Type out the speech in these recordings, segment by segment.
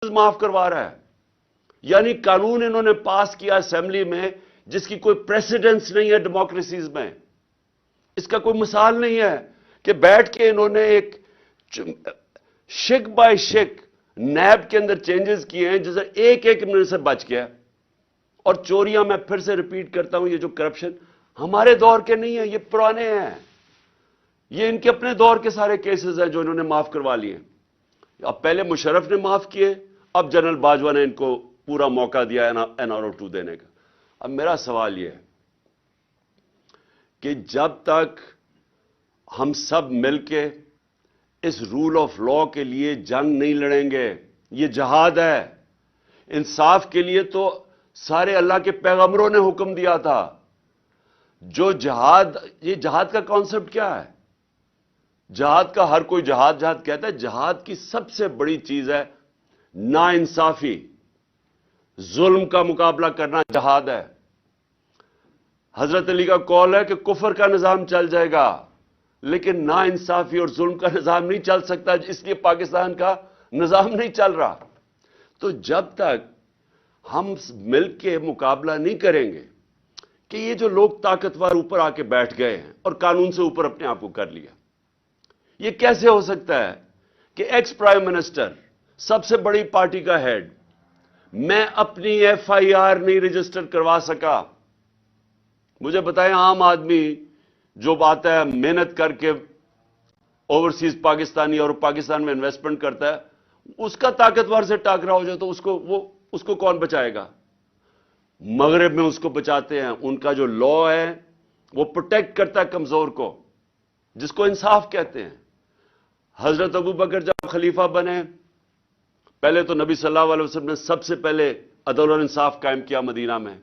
معاف کروا رہا ہے. یعنی قانون انہوں نے پاس کیا اسمبلی میں جس کی کوئی پریسیڈنس نہیں ہے ڈیموکریسیز میں. اس کا کوئی مثال نہیں ہے کہ بیٹھ کے انہوں نے ایک شک بائی شک نیب کے اندر چینجز کیے ہیں جسے ایک ایک منٹ سے بچ گیا. اور چوریاں میں پھر سے ریپیٹ کرتا ہوں, یہ جو کرپشن ہمارے دور کے نہیں ہیں, یہ پرانے ہیں. یہ ان کے اپنے دور کے سارے کیسز ہیں جو انہوں نے معاف کروا لیے. اب پہلے مشرف نے معاف کیے, اب جنرل باجوہ نے ان کو پورا موقع دیا NRO 2 دینے کا. اب میرا سوال یہ ہے کہ جب تک ہم سب مل کے اس رول آف لا کے لیے جنگ نہیں لڑیں گے, یہ جہاد ہے. انصاف کے لیے تو سارے اللہ کے پیغمبروں نے حکم دیا تھا. جو جہاد, یہ جہاد کا کانسیپٹ کیا ہے؟ جہاد کا ہر کوئی جہاد کہتا ہے. جہاد کی سب سے بڑی چیز ہے نا انصافی, ظلم کا مقابلہ کرنا جہاد ہے. حضرت علی کا قول ہے کہ کفر کا نظام چل جائے گا لیکن نا انصافی اور ظلم کا نظام نہیں چل سکتا, اس لیے پاکستان کا نظام نہیں چل رہا. تو جب تک ہم مل کے مقابلہ نہیں کریں گے کہ یہ جو لوگ طاقتور اوپر آ کے بیٹھ گئے ہیں اور قانون سے اوپر اپنے آپ کو کر لیا, یہ کیسے ہو سکتا ہے کہ ایکس پرائم منسٹر, سب سے بڑی پارٹی کا ہیڈ, میں اپنی FIR نہیں رجسٹر کروا سکا. مجھے بتائیں, عام آدمی جو آتا ہے محنت کر کے اوورسیز پاکستانی اور پاکستان میں انویسٹمنٹ کرتا ہے, اس کا طاقتور سے ٹاکرا ہو جائے تو اس کو کون بچائے گا؟ مغرب میں اس کو بچاتے ہیں. ان کا جو لا ہے وہ پروٹیکٹ کرتا ہے کمزور کو, جس کو انصاف کہتے ہیں. حضرت ابو بکر جب خلیفہ بنے, پہلے تو نبی صلی اللہ علیہ وسلم نے سب سے پہلے عدل اور انصاف قائم کیا مدینہ میں.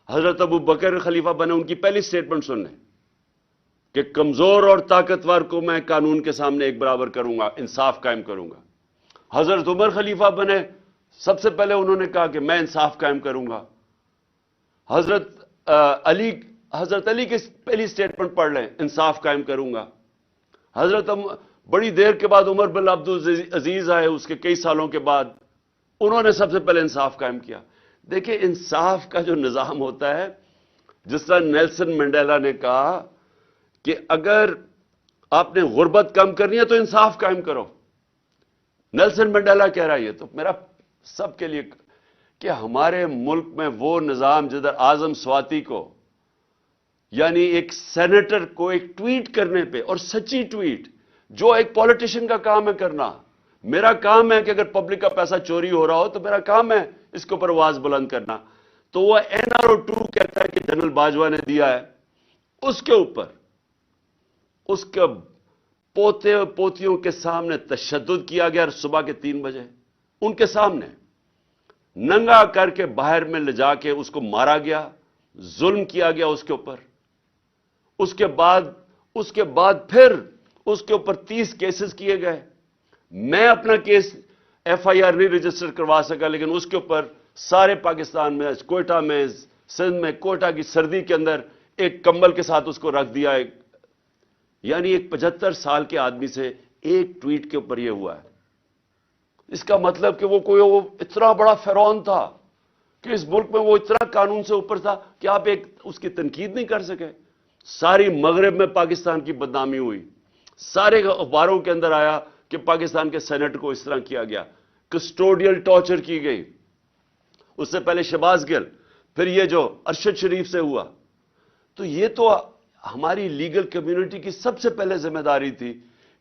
حضرت ابو بکر خلیفہ بنے, ان کی پہلی سٹیٹمنٹ سن لیں کہ کمزور اور طاقتور کو میں قانون کے سامنے ایک برابر کروں گا, انصاف قائم کروں گا. حضرت عمر خلیفہ بنے, سب سے پہلے انہوں نے کہا کہ میں انصاف قائم کروں گا. حضرت علی کی پہلی سٹیٹمنٹ پڑھ لیں, انصاف قائم کروں گا. بڑی دیر کے بعد عمر بن عبدالعزیز آئے, اس کے کئی سالوں کے بعد, انہوں نے سب سے پہلے انصاف قائم کیا. دیکھیں انصاف کا جو نظام ہوتا ہے, جس طرح نیلسن منڈیلا نے کہا کہ اگر آپ نے غربت کم کرنی ہے تو انصاف قائم کرو. نیلسن منڈیلا کہہ رہا ہے. یہ تو میرا سب کے لیے کہ ہمارے ملک میں وہ نظام جدھر اعظم سواتی کو, یعنی ایک سینیٹر کو ایک ٹویٹ کرنے پہ, اور سچی ٹویٹ جو ایک پولیٹیشین کا کام ہے کرنا, میرا کام ہے کہ اگر پبلک کا پیسہ چوری ہو رہا ہو تو میرا کام ہے اس کے اوپر آواز بلند کرنا. تو وہ NRO 2 کہتا ہے کہ جنرل باجوہ نے دیا ہے, اس کے اوپر اس کے پوتے پوتیوں کے سامنے تشدد کیا گیا. صبح کے 3 بجے ان کے سامنے ننگا کر کے باہر میں لے جا کے اس کو مارا گیا, ظلم کیا گیا اس کے اوپر. اس کے بعد پھر اس کے اوپر 30 کیسز کیے گئے. میں اپنا کیس FIR نہیں رجسٹر کروا سکا, لیکن اس کے اوپر سارے پاکستان میں, کوئٹہ میں, سندھ میں, کوئٹہ کی سردی کے اندر ایک کمبل کے ساتھ اس کو رکھ دیا. یعنی ایک 75 سال کے آدمی سے ایک ٹویٹ کے اوپر یہ ہوا ہے. اس کا مطلب کہ وہ اتنا بڑا فرعون تھا کہ اس ملک میں وہ اتنا قانون سے اوپر تھا کہ آپ اس کی تنقید نہیں کر سکے. ساری مغرب میں پاکستان کی بدنامی ہوئی, سارے اخباروں کے اندر آیا کہ پاکستان کے سینیٹر کو اس طرح کیا گیا, کسٹوڈیل ٹارچر کی گئی. اس سے پہلے شہباز گل, پھر یہ جو ارشد شریف سے ہوا. تو یہ تو ہماری لیگل کمیونٹی کی سب سے پہلے ذمہ داری تھی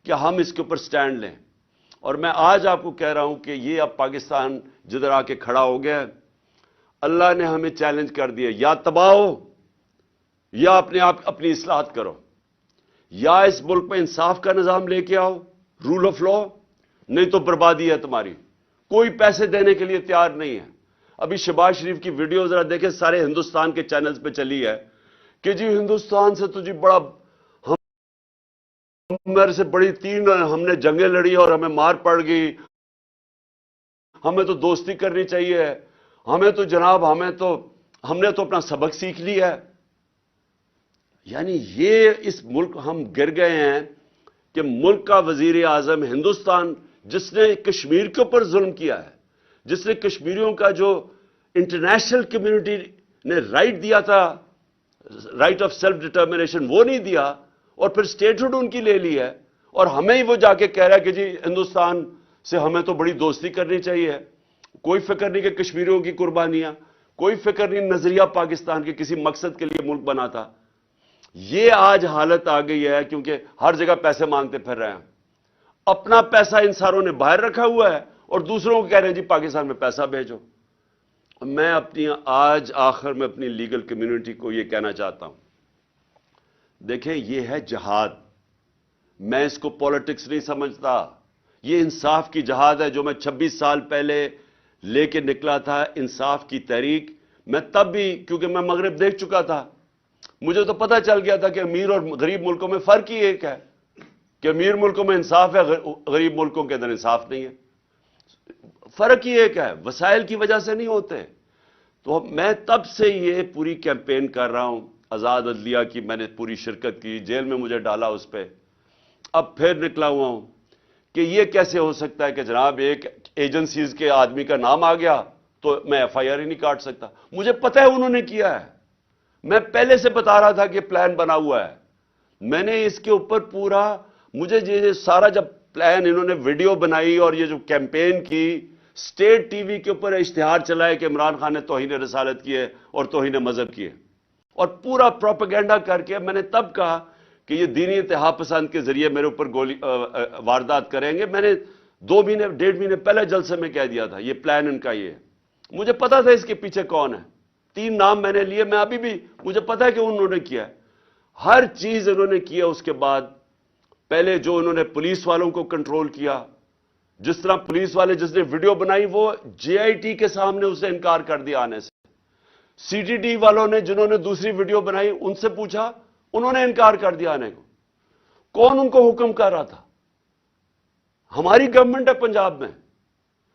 کہ ہم اس کے اوپر سٹینڈ لیں. اور میں آج آپ کو کہہ رہا ہوں کہ یہ اب پاکستان جدھر آ کے کھڑا ہو گیا, اللہ نے ہمیں چیلنج کر دیا, یا تباہ ہو یا اپنی اصلاحات کرو, یا اس ملک میں انصاف کا نظام لے کے آؤ, رول آف لا, نہیں تو بربادی ہے تمہاری. کوئی پیسے دینے کے لیے تیار نہیں ہے. ابھی شہباز شریف کی ویڈیو ذرا دیکھیں, سارے ہندوستان کے چینلز پہ چلی ہے کہ جی ہندوستان سے تو جی بڑا, میرے سے بڑی 3 ہم نے جنگیں لڑی اور ہمیں مار پڑ گئی, ہمیں تو دوستی کرنی چاہیے, ہمیں تو جناب ہم نے تو اپنا سبق سیکھ لیا ہے. یعنی یہ اس ملک ہم گر گئے ہیں کہ ملک کا وزیر اعظم ہندوستان, جس نے کشمیر کے اوپر ظلم کیا ہے, جس نے کشمیریوں کا جو انٹرنیشنل کمیونٹی نے رائٹ دیا تھا، رائٹ آف سیلف ڈٹرمنیشن، وہ نہیں دیا، اور پھر اسٹیٹہڈ ان کی لے لی ہے، اور ہمیں ہی وہ جا کے کہہ رہا ہے کہ جی ہندوستان سے ہمیں تو بڑی دوستی کرنی چاہیے، کوئی فکر نہیں کہ کشمیریوں کی قربانیاں، کوئی فکر نہیں نظریہ پاکستان کے کسی مقصد کے لیے ملک بنا تھا۔ یہ آج حالت آ گئی ہے کیونکہ ہر جگہ پیسے مانگتے پھر رہے ہیں، اپنا پیسہ ان ساروں نے باہر رکھا ہوا ہے اور دوسروں کو کہہ رہے ہیں جی پاکستان میں پیسہ بھیجو۔ میں آج آخر میں اپنی لیگل کمیونٹی کو یہ کہنا چاہتا ہوں، دیکھیں یہ ہے جہاد، میں اس کو پولیٹکس نہیں سمجھتا، یہ انصاف کی جہاد ہے جو میں 26 سال پہلے لے کے نکلا تھا، انصاف کی تحریک۔ میں تب بھی، کیونکہ میں مغرب دیکھ چکا تھا، مجھے تو پتہ چل گیا تھا کہ امیر اور غریب ملکوں میں فرق ہی ایک ہے، کہ امیر ملکوں میں انصاف ہے، غریب ملکوں کے اندر انصاف نہیں ہے، فرق ہی ایک ہے، وسائل کی وجہ سے نہیں ہوتے۔ تو میں تب سے یہ پوری کیمپین کر رہا ہوں، آزاد عدلیہ کی میں نے پوری شرکت کی، جیل میں مجھے ڈالا اس پہ، اب پھر نکلا ہوا ہوں کہ یہ کیسے ہو سکتا ہے کہ جناب ایک ایجنسیز کے آدمی کا نام آ گیا تو میں ایف آئی آر ہی نہیں کاٹ سکتا۔ مجھے پتہ ہے انہوں نے کیا ہے، میں پہلے سے بتا رہا تھا کہ پلان بنا ہوا ہے، میں نے اس کے اوپر پورا، مجھے یہ سارا جب پلان انہوں نے ویڈیو بنائی اور یہ جو کیمپین کی، اسٹیٹ ٹی وی کے اوپر اشتہار چلائے کہ عمران خان نے توہین رسالت کی ہے اور توہین مذہب کی ہے، اور پورا پروپیگنڈا کر کے میں نے تب کہا کہ یہ دینی انتہا پسند کے ذریعے میرے اوپر واردات کریں گے۔ میں نے 2 مہینے 1.5 مہینے پہلے جلسے میں کہہ دیا تھا یہ پلان ان کا یہ ہے، مجھے پتا تھا اس کے پیچھے کون ہے، 3 نام میں نے لیے، میں ابھی بھی مجھے پتا ہے کہ انہوں نے کیا ہے، ہر چیز انہوں نے کیا۔ اس کے بعد پہلے جو انہوں نے پولیس والوں کو کنٹرول کیا، جس طرح پولیس والے جس نے ویڈیو بنائی وہ جے آئی ٹی کے سامنے اسے انکار کر دیا آنے سے، سی ٹی ڈی والوں نے جنہوں نے دوسری ویڈیو بنائی ان سے پوچھا، انہوں نے انکار کر دیا آنے کو۔ کون ان کو حکم کر رہا تھا؟ ہماری گورنمنٹ ہے پنجاب میں،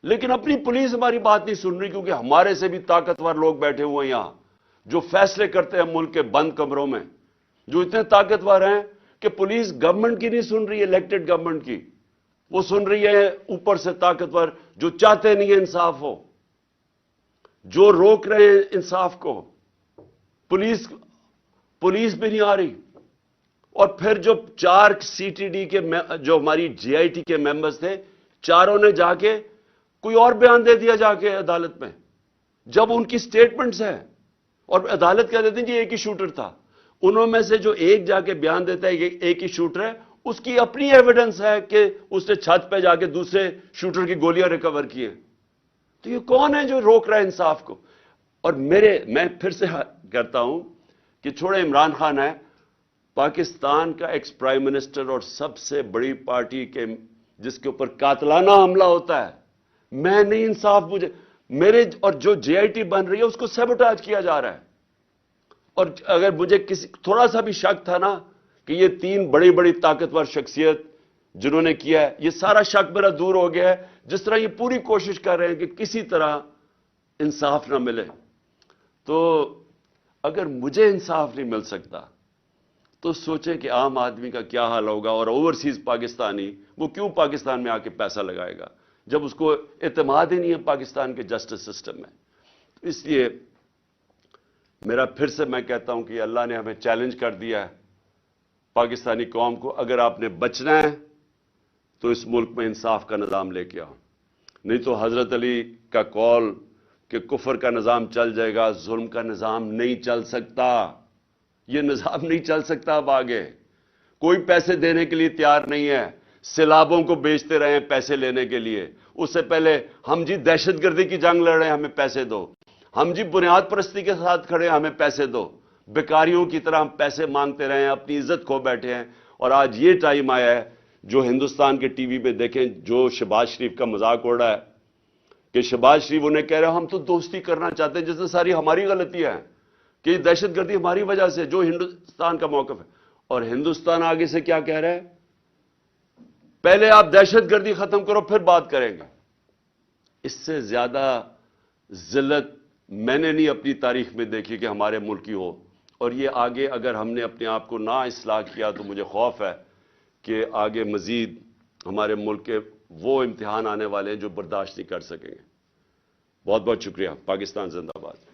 لیکن اپنی پولیس ہماری بات نہیں سن رہی، کیونکہ ہمارے سے بھی طاقتور لوگ بیٹھے ہوئے ہیں یہاں جو فیصلے کرتے ہیں ملک کے بند کمروں میں، جو اتنے طاقتور ہیں کہ پولیس گورنمنٹ کی نہیں سن رہی ہے، الیکٹڈ گورنمنٹ کی، وہ سن رہی ہے اوپر سے طاقتور جو چاہتے نہیں ہے انصاف ہو، جو روک رہے ہیں انصاف کو۔ پولیس بھی نہیں آ رہی، اور پھر جو 4 سی ٹی ڈی کے جو ہماری جے آئی ٹی کے ممبرز تھے، چاروں نے جا کے کوئی اور بیان دے دیا جا کے عدالت میں، جب ان کی سٹیٹمنٹس ہیں، اور عدالت کہہ دیتے ہیں جی ایک ہی شوٹر تھا۔ انہوں میں سے جو ایک جا کے بیان دیتا ہے کہ ایک ہی شوٹر ہے، اس کی اپنی ایویڈنس ہے کہ اس نے چھت پہ جا کے دوسرے شوٹر کی گولیاں ریکور کی ہیں۔ تو یہ کون ہے جو روک رہا ہے انصاف کو؟ اور میں پھر سے کہتا ہوں کہ چھوڑے عمران خان ہے، پاکستان کا ایکس پرائم منسٹر اور سب سے بڑی پارٹی کے جس کے اوپر قاتلانہ حملہ ہوتا ہے، میں نہیں انصاف میرے اور جو جے آئی ٹی بن رہی ہے اس کو سیبوٹاج کیا جا رہا ہے۔ اور اگر مجھے تھوڑا سا بھی شک تھا نا کہ یہ 3 بڑی بڑی طاقتور شخصیت جنہوں نے کیا ہے، یہ سارا شک میرا دور ہو گیا ہے، جس طرح یہ پوری کوشش کر رہے ہیں کہ کسی طرح انصاف نہ ملے۔ تو اگر مجھے انصاف نہیں مل سکتا تو سوچیں کہ عام آدمی کا کیا حال ہوگا، اور اوورسیز پاکستانی وہ کیوں پاکستان میں آ کے پیسہ لگائے گا جب اس کو اعتماد ہی نہیں ہے پاکستان کے جسٹس سسٹم میں۔ اس لیے میرا پھر سے میں کہتا ہوں کہ اللہ نے ہمیں چیلنج کر دیا ہے پاکستانی قوم کو، اگر آپ نے بچنا ہے تو اس ملک میں انصاف کا نظام لے کے آؤ، نہیں تو حضرت علی کا قول کہ کفر کا نظام چل جائے گا، ظلم کا نظام نہیں چل سکتا، یہ نظام نہیں چل سکتا۔ اب آگے کوئی پیسے دینے کے لیے تیار نہیں ہے، سیلابوں کو بیچتے رہے ہیں پیسے لینے کے لیے، اس سے پہلے ہم جی دہشت گردی کی جنگ لڑ رہے ہیں ہمیں پیسے دو، ہم جی بنیاد پرستی کے ساتھ کھڑے ہیں ہمیں پیسے دو، بیکاریوں کی طرح ہم پیسے مانگتے رہے ہیں، اپنی عزت کھو بیٹھے ہیں۔ اور آج یہ ٹائم آیا ہے، جو ہندوستان کے ٹی وی پہ دیکھیں جو شہباز شریف کا مذاق اڑ رہا ہے کہ شہباز شریف انہیں کہہ رہے ہیں ہم تو دوستی کرنا چاہتے ہیں، جس میں ساری ہماری غلطیاں ہیں کہ یہ دہشت گردی ہماری وجہ سے، جو ہندوستان کا موقف ہے۔ اور ہندوستان آگے سے کیا کہہ رہا ہے؟ پہلے آپ دہشت گردی ختم کرو پھر بات کریں گے۔ اس سے زیادہ ذلت میں نے نہیں اپنی تاریخ میں دیکھی کہ ہمارے ملک کی ہو، اور یہ آگے اگر ہم نے اپنے آپ کو نہ اصلاح کیا تو مجھے خوف ہے کہ آگے مزید ہمارے ملک کے وہ امتحان آنے والے ہیں جو برداشت نہیں کر سکیں گے۔ بہت بہت شکریہ. پاکستان زندہ باد.